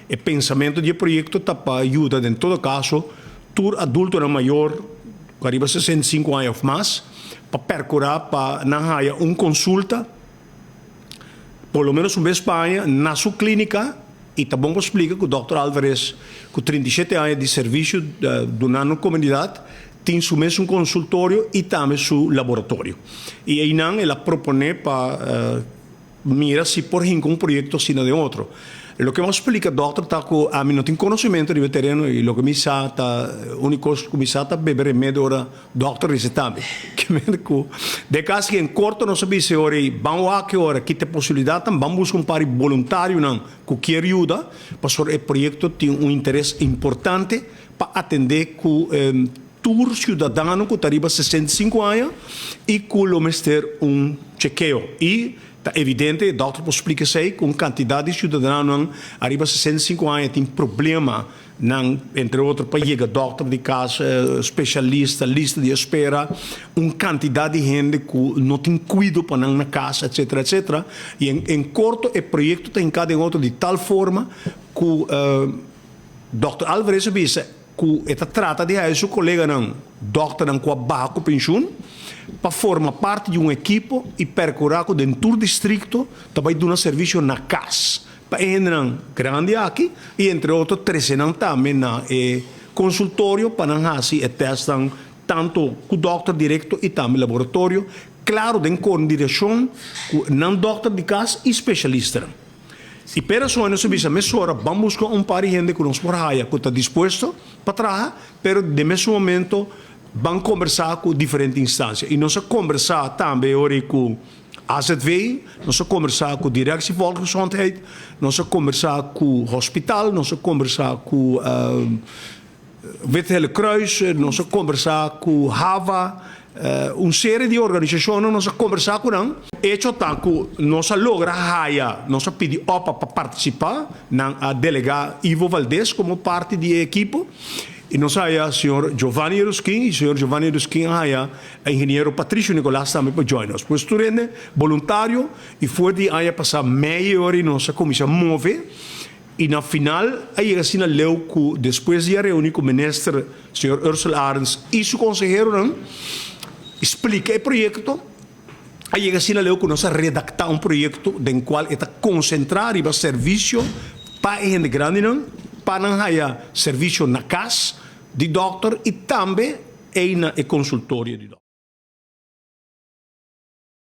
E pensamento de projeto está para ajudar, em todo caso, todo adulto maior, que arriba a 65 anos ou mais, para percorrer, para não ter uma consulta, por lo menos uma vez Espanha, na sua clínica, e tá bom para explicar que o Dr. Álvarez, com 37 anos de serviço na comunidade, tem seu mesmo consultório e também seu laboratório. E aí não, ela propõe para mirar se por um projeto sino de outro. Lo que me explica, doctor, está que a mim não tem conhecimento de veterano e lo que me sa tá único que me sa tá beber remédio ora doctor recetando. Que médico de caso que em corto não sabe se ora vamos a que hora que tem possibilidade vamos buscar um par voluntário não que quer ajuda para o projeto tem interesse importante para atender que todo cidadão que arriba 65 anos e que lo mestre chequeo e é evidente, o doutor explica isso com quantidade de cidadãos arriba a 65 anos tem problema, entre outros, para chegar doutor de casa, especialista, lista de espera, uma quantidade de gente que não tem cuidado para na casa, etc, etc. E em curto, o projeto tem cada outro de tal forma que o Dr. Álvarez disse que trata de seu colega, doutor, com a baixa pensão, para formar parte de uma equipe e percorrer dentro do distrito também dar um serviço na casa. Para entrar grande aqui e, entre outros, trazendo também na consultório para não fazer testes tanto com o doutor direto e também laboratório. Claro, com direção não doutor de casa e especialista. E para isso, nós vamos buscar um par de gente que nos porraia, que está disposto para trabalhar, mas de mesmo momento vamos conversar com diferentes instâncias. E nós conversar também com a AZV, nós conversar com a Direção de Volksgezondheid, nós conversar com o hospital, nós conversar com o Witte Kruis, nós conversar com o HAVA, uma série de organizações, nós conversar com eles. E isso está que nós logramos, nós pedimos para participar, a delegar Ivo Valdez como parte da equipe. E nós há o senhor Giovanni Ruskin, e o senhor Giovanni Ruskin há o engenheiro Patrício Nicolás também para join us. Pois tudo é voluntário e foi de aí passar meia hora e nossa comissão move. E na final, aí assim leu que depois de reunir com o ministro, o senhor Ursula Arens e seu conselheiro, explica o projeto. Aí assim leu que nós redactar um projeto no qual está concentrar e serviço para a gente grande, para não ter serviço na casa de doutor e também na consultório de doutor.